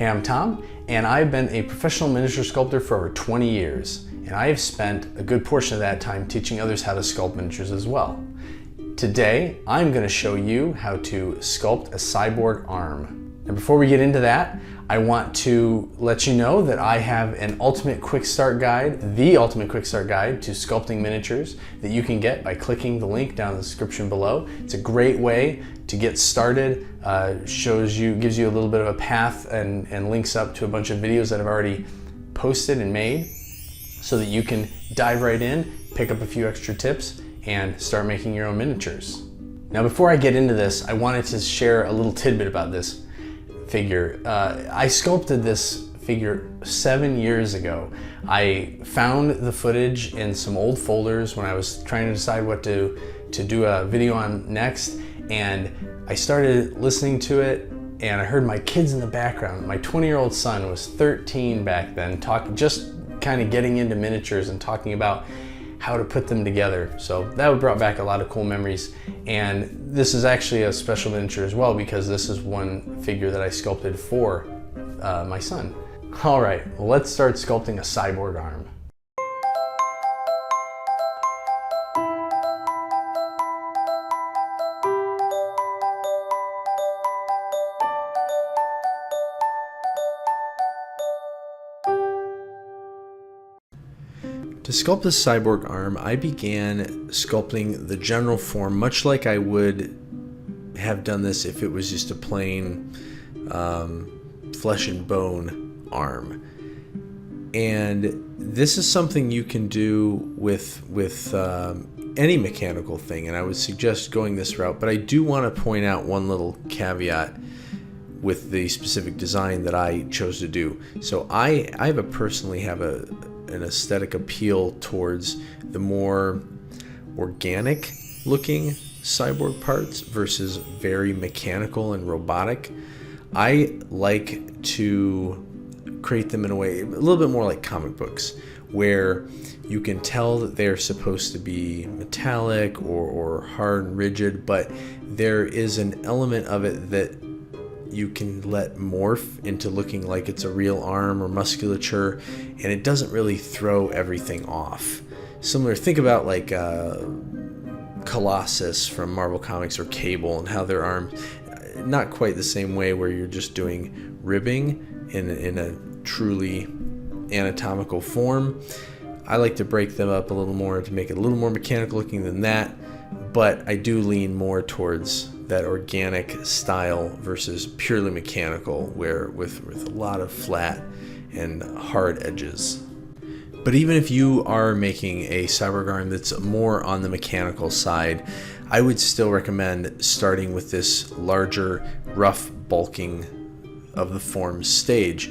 Hey, I'm Tom, and I've been a professional miniature sculptor for over 20 years, and I have spent a good portion of that time teaching others how to sculpt miniatures as well. Today, I'm going to show you how to sculpt a cyborg arm. And before we get into that, I want to let you know that I have an ultimate quick start guide, the ultimate quick start guide to sculpting miniatures that you can get by clicking the link down in the description below. It's a great way to get started, gives you a little bit of a path and links up to a bunch of videos that I've already posted and made so that you can dive right in, pick up a few extra tips, and start making your own miniatures. Now, before I get into this, I wanted to share a little tidbit about this figure. I sculpted this figure 7 years ago. I found the footage in some old folders when I was trying to decide what to do a video on next, and I started listening to it, and I heard my kids in the background. My 20-year-old son was 13 back then, just kind of getting into miniatures and talking about how to put them together. So that brought back a lot of cool memories. And this is actually a special miniature as well, because this is one figure that I sculpted for my son. All right, well, let's start sculpting a cyborg arm. To sculpt this cyborg arm, I began sculpting the general form, much like I would have done this if it was just a plain flesh and bone arm. And this is something you can do with any mechanical thing, and I would suggest going this route. But I do want to point out one little caveat with the specific design that I chose to do. So I personally have an aesthetic appeal towards the more organic looking cyborg parts versus very mechanical and robotic. I like to create them in a way a little bit more like comic books, where you can tell that they're supposed to be metallic or hard and rigid, but there is an element of it that you can let morph into looking like it's a real arm or musculature, and it doesn't really throw everything off. Similar, think about like Colossus from Marvel Comics or Cable, and how their arms, not quite the same way where you're just doing ribbing in a truly anatomical form. I like to break them up a little more to make it a little more mechanical looking than that, but I do lean more towards that organic style versus purely mechanical, where with a lot of flat and hard edges. But even if you are making a cyborg arm that's more on the mechanical side, I would still recommend starting with this larger, rough bulking of the form stage.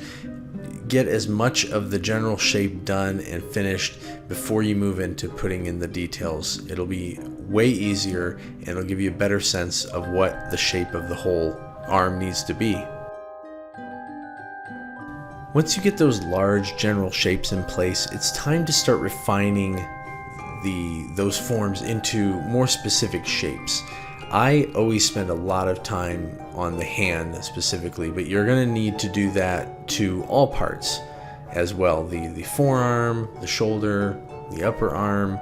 Get as much of the general shape done and finished before you move into putting in the details. It'll be way easier, and it'll give you a better sense of what the shape of the whole arm needs to be. Once you get those large general shapes in place, it's time to start refining those forms into more specific shapes. I always spend a lot of time on the hand specifically, but you're going to need to do that to all parts as well. The forearm, the shoulder, the upper arm.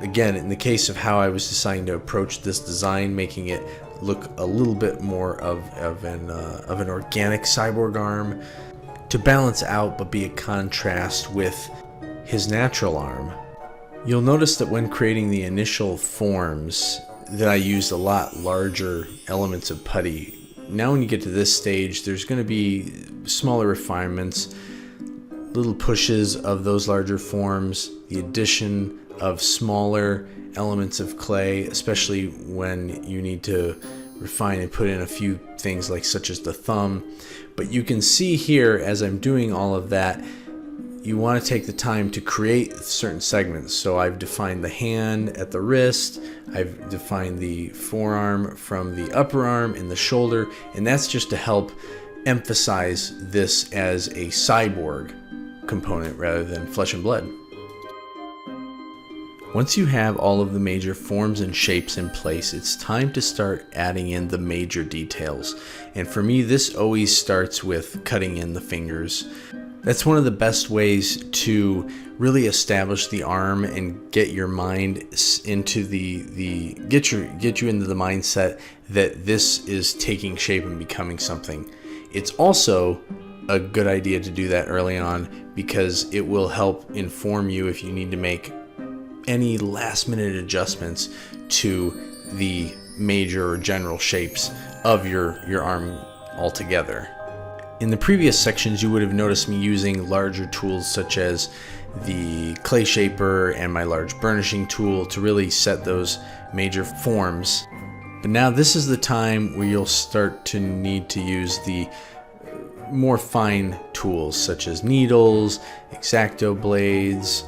Again, in the case of how I was deciding to approach this design, making it look a little bit more of an organic cyborg arm to balance out but be a contrast with his natural arm. You'll notice that when creating the initial forms that I used a lot larger elements of putty. Now when you get to this stage, there's going to be smaller refinements, little pushes of those larger forms, the addition of smaller elements of clay, especially when you need to refine and put in a few things like such as the thumb. But you can see here, as I'm doing all of that, you want to take the time to create certain segments. So I've defined the hand at the wrist, I've defined the forearm from the upper arm and the shoulder, and that's just to help emphasize this as a cyborg component rather than flesh and blood. Once you have all of the major forms and shapes in place, it's time to start adding in the major details. And for me, this always starts with cutting in the fingers. That's one of the best ways to really establish the arm and get your mind into get you into the mindset that this is taking shape and becoming something. It's also a good idea to do that early on because it will help inform you if you need to make any last minute adjustments to the major or general shapes of your arm altogether. In the previous sections, you would have noticed me using larger tools such as the clay shaper and my large burnishing tool to really set those major forms. But now this is the time where you'll start to need to use the more fine tools such as needles, X-Acto blades,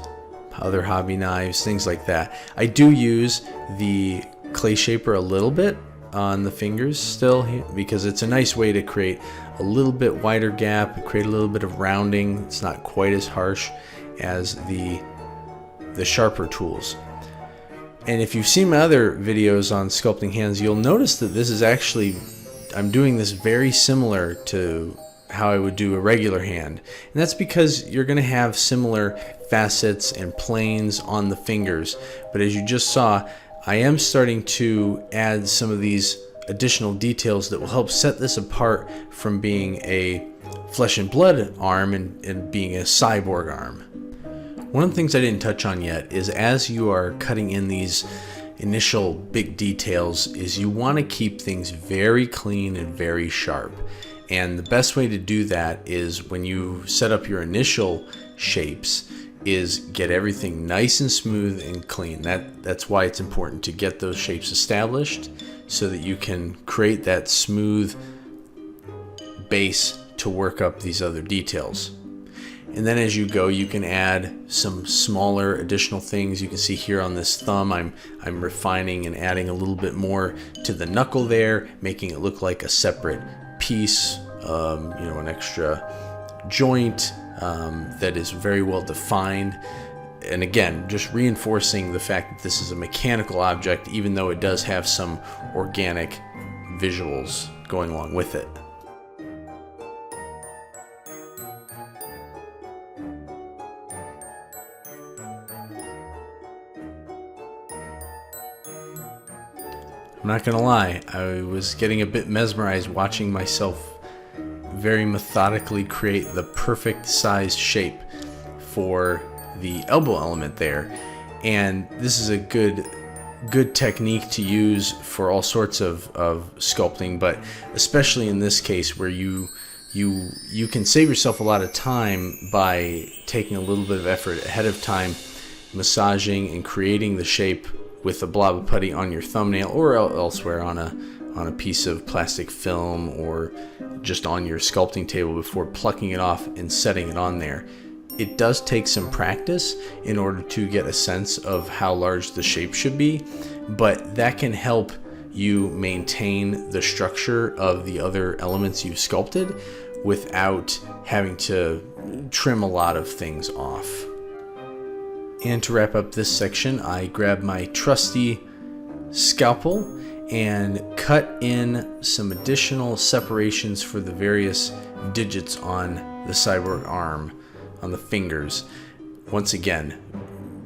other hobby knives, things like that. I do use the clay shaper a little bit on the fingers still because it's a nice way to create a little bit wider gap, create a little bit of rounding. It's not quite as harsh as the sharper tools. And if you've seen my other videos on sculpting hands, you'll notice that this is actually, I'm doing this very similar to how I would do a regular hand. And that's because you're going to have similar facets and planes on the fingers. But as you just saw, I am starting to add some of these additional details that will help set this apart from being a flesh and blood arm and being a cyborg arm. One of the things I didn't touch on yet is as you are cutting in these initial big details is you want to keep things very clean and very sharp. And the best way to do that is when you set up your initial shapes is get everything nice and smooth and clean. That's why it's important to get those shapes established so that you can create that smooth base to work up these other details. And then as you go, you can add some smaller additional things. You can see here on this thumb, I'm refining and adding a little bit more to the knuckle there, making it look like a separate piece, an extra joint that is very well defined. And again, just reinforcing the fact that this is a mechanical object, even though it does have some organic visuals going along with it. I'm not gonna lie, I was getting a bit mesmerized watching myself very methodically create the perfect sized shape for the elbow element there. And this is a good technique to use for all sorts of sculpting, but especially in this case where you can save yourself a lot of time by taking a little bit of effort ahead of time, massaging and creating the shape with a blob of putty on your thumbnail or elsewhere on a piece of plastic film or just on your sculpting table before plucking it off and setting it on there. It does take some practice in order to get a sense of how large the shape should be, but that can help you maintain the structure of the other elements you've sculpted without having to trim a lot of things off. And to wrap up this section, I grabbed my trusty scalpel and cut in some additional separations for the various digits on the cyborg arm, on the fingers. Once again,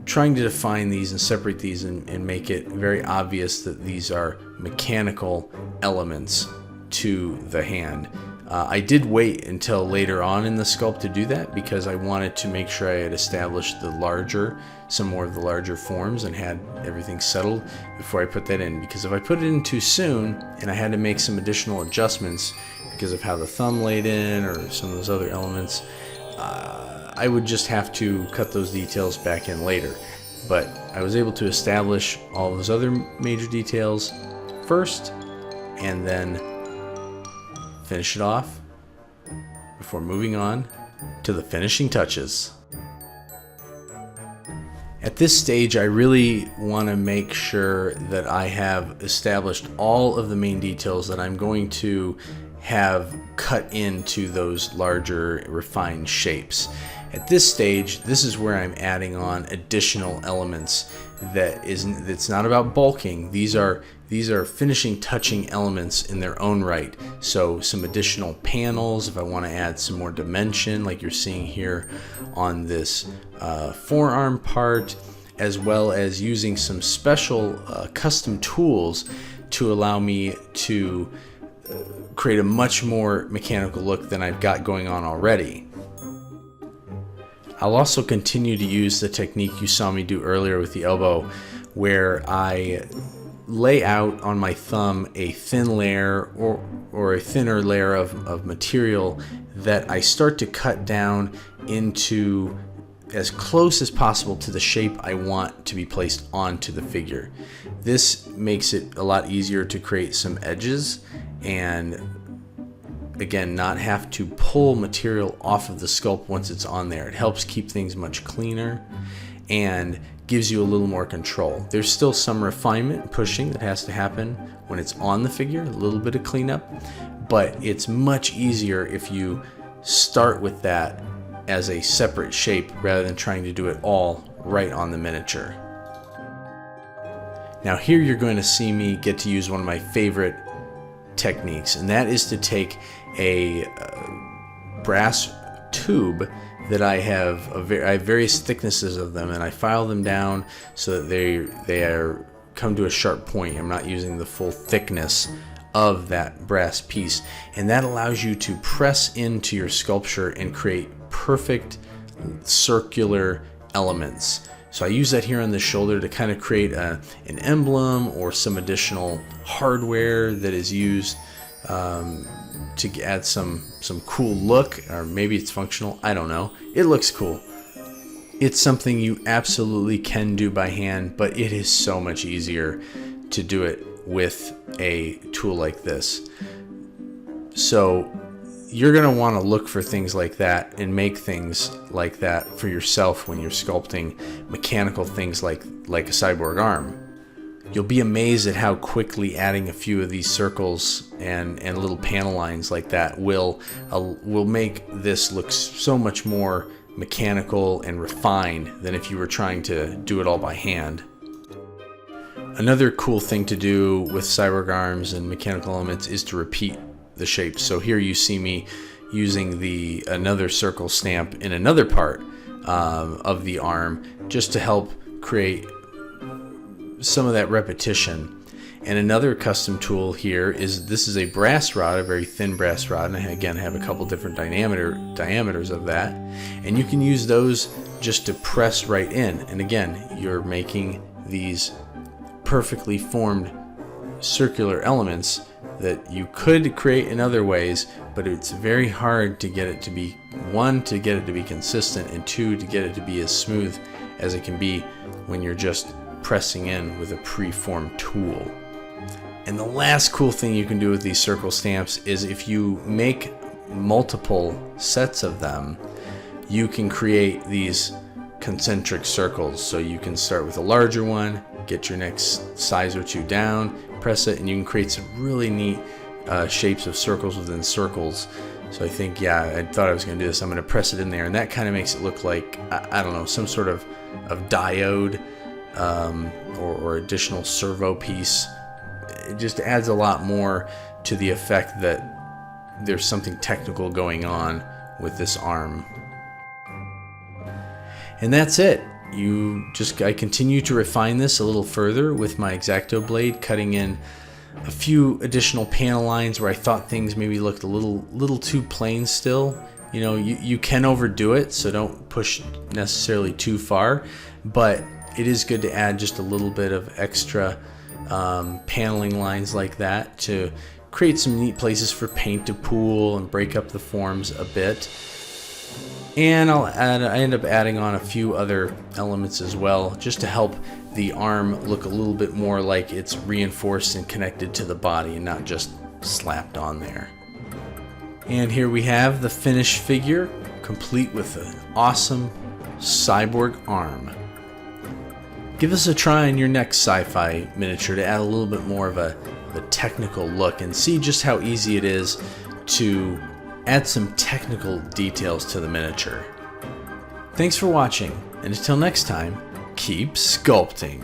trying to define these and separate these and make it very obvious that these are mechanical elements to the hand. I did wait until later on in the sculpt to do that because I wanted to make sure I had established some more of the larger forms and had everything settled before I put that in. Because if I put it in too soon and I had to make some additional adjustments because of how the thumb laid in or some of those other elements, I would just have to cut those details back in later. But I was able to establish all those other major details first and then finish it off before moving on to the finishing touches. At this stage, I really want to make sure that I have established all of the main details that I'm going to have cut into those larger refined shapes. At this stage, this is where I'm adding on additional elements it's not about bulking. These are finishing touching elements in their own right. So some additional panels if I want to add some more dimension like you're seeing here on this forearm part, as well as using some special custom tools to allow me to create a much more mechanical look than I've got going on already. I'll also continue to use the technique you saw me do earlier with the elbow, where I lay out on my thumb a thin layer or a thinner layer of material that I start to cut down into as close as possible to the shape I want to be placed onto the figure. This makes it a lot easier to create some edges and again not have to pull material off of the sculpt once it's on there. It helps keep things much cleaner and gives you a little more control. There's still some refinement and pushing that has to happen when it's on the figure, a little bit of cleanup, but it's much easier if you start with that as a separate shape rather than trying to do it all right on the miniature. Now here you're going to see me get to use one of my favorite techniques, and that is to take a brass tube that I have various thicknesses of them, and I file them down so that they come to a sharp point. I'm not using the full thickness of that brass piece, and that allows you to press into your sculpture and create perfect circular elements. So I use that here on the shoulder to kind of create an emblem or some additional hardware that is used to add some cool look, or maybe it's functional, I don't know. It looks cool. It's something you absolutely can do by hand, but it is so much easier to do it with a tool like this. So you're going to want to look for things like that and make things like that for yourself when you're sculpting mechanical things like a cyborg arm. You'll be amazed at how quickly adding a few of these circles and little panel lines like that will make this look so much more mechanical and refined than if you were trying to do it all by hand. Another cool thing to do with cyborg arms and mechanical elements is to repeat the shapes. So here you see me using another circle stamp in another part of the arm just to help create some of that repetition. And another custom tool here this is a brass rod, a very thin brass rod, and I again have a couple different diameters of that, and you can use those just to press right in, and again you're making these perfectly formed circular elements that you could create in other ways, but it's very hard to get it to be, one, to get it to be consistent, and two, to get it to be as smooth as it can be when you're just pressing in with a pre-formed tool. And the last cool thing you can do with these circle stamps is if you make multiple sets of them, you can create these concentric circles. So you can start with a larger one, get your next size or two down, press it, and you can create some really neat shapes of circles within circles. So I think, yeah, I thought I was going to do this. I'm going to press it in there, and that kind of makes it look like, I don't know, some sort of diode or additional servo piece. It just adds a lot more to the effect that there's something technical going on with this arm. And that's it. I continue to refine this a little further with my X-Acto blade, cutting in a few additional panel lines where I thought things maybe looked a little too plain still. You know, you can overdo it, so don't push necessarily too far, but it is good to add just a little bit of extra paneling lines like that to create some neat places for paint to pool and break up the forms a bit. And I end up adding on a few other elements as well, just to help the arm look a little bit more like it's reinforced and connected to the body and not just slapped on there. And here we have the finished figure, complete with an awesome cyborg arm. Give us a try in your next sci-fi miniature to add a little bit more of a technical look and see just how easy it is to add some technical details to the miniature. Thanks for watching, and until next time, keep sculpting.